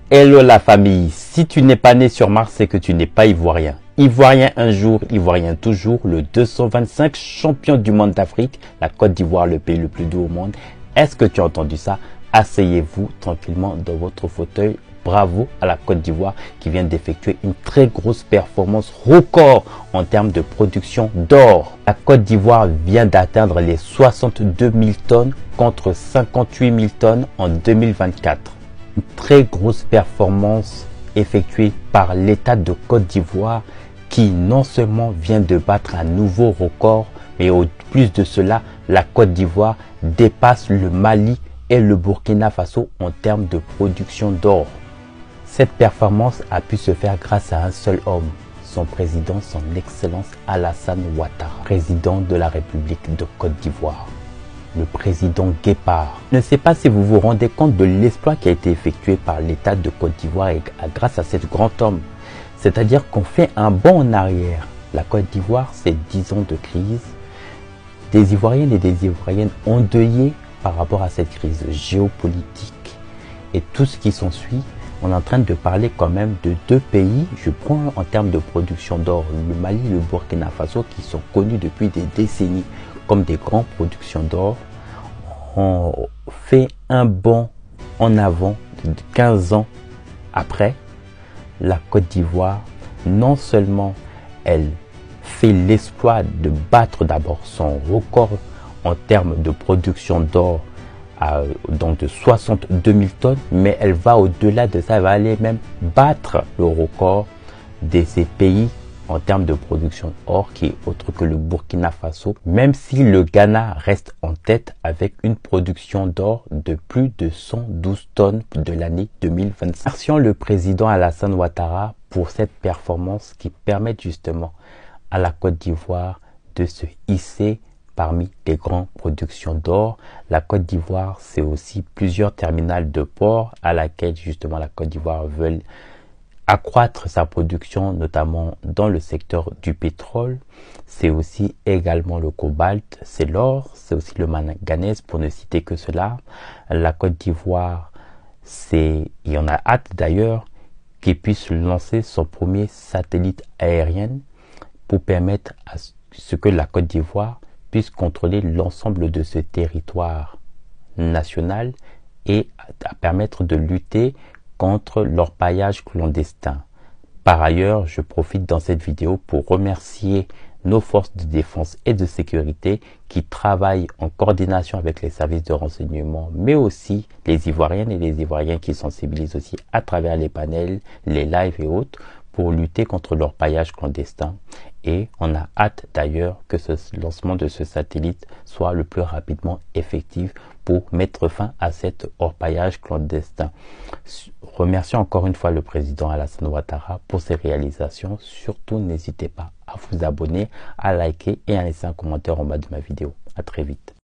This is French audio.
Hello la famille, si tu n'es pas né sur Mars, c'est que tu n'es pas ivoirien. Ivoirien un jour, ivoirien toujours, le 225 champion du monde d'Afrique, la Côte d'Ivoire, le pays le plus doux au monde. Est-ce que tu as entendu ça? Asseyez-vous tranquillement dans votre fauteuil. Bravo à la Côte d'Ivoire qui vient d'effectuer une très grosse performance record en termes de production d'or. La Côte d'Ivoire vient d'atteindre les 62 000 tonnes contre 58 000 tonnes en 2024. Une très grosse performance effectuée par l'État de Côte d'Ivoire qui non seulement vient de battre un nouveau record, mais au plus de cela, la Côte d'Ivoire dépasse le Mali et le Burkina Faso en termes de production d'or. Cette performance a pu se faire grâce à un seul homme, son président, son Excellence Alassane Ouattara, président de la République de Côte d'Ivoire. Le président Guépard. Je ne sais pas si vous vous rendez compte de l'exploit qui a été effectué par l'État de Côte d'Ivoire grâce à ce grand homme. C'est-à-dire qu'on fait un bond en arrière. La Côte d'Ivoire, c'est 10 ans de crise. Des Ivoiriennes et des Ivoiriennes endeuillées par rapport à cette crise géopolitique et tout ce qui s'ensuit. On est en train de parler quand même de deux pays, je prends en termes de production d'or, le Mali et le Burkina Faso qui sont connus depuis des décennies comme des grandes productions d'or. On fait un bond en avant de 15 ans après. La Côte d'Ivoire, non seulement elle fait l'exploit de battre d'abord son record en termes de production d'or, donc de 62 000 tonnes, mais elle va au-delà de ça, elle va aller même battre le record de ces pays en termes de production d'or qui est autre que le Burkina Faso, même si le Ghana reste en tête avec une production d'or de plus de 112 tonnes de l'année 2025. Merci le président Alassane Ouattara pour cette performance qui permet justement à la Côte d'Ivoire de se hisser parmi les grandes productions d'or. La Côte d'Ivoire, c'est aussi plusieurs terminals de port à laquelle justement la Côte d'Ivoire veut accroître sa production, notamment dans le secteur du pétrole. C'est aussi également le cobalt, c'est l'or, c'est aussi le manganèse pour ne citer que cela. La Côte d'Ivoire, il y en a hâte d'ailleurs qu'il puisse lancer son premier satellite aérien pour permettre à ce que la Côte d'Ivoire puisse contrôler l'ensemble de ce territoire national et à permettre de lutter contre l'orpaillage clandestin. Par ailleurs, je profite dans cette vidéo pour remercier nos forces de défense et de sécurité qui travaillent en coordination avec les services de renseignement, mais aussi les Ivoiriennes et les Ivoiriens qui sensibilisent aussi à travers les panels, les lives et autres pour lutter contre l'orpaillage clandestin. Et on a hâte d'ailleurs que ce lancement de ce satellite soit le plus rapidement effectif pour mettre fin à cet orpaillage clandestin. Remercions encore une fois le président Alassane Ouattara pour ses réalisations. Surtout, n'hésitez pas à vous abonner, à liker et à laisser un commentaire en bas de ma vidéo. À très vite.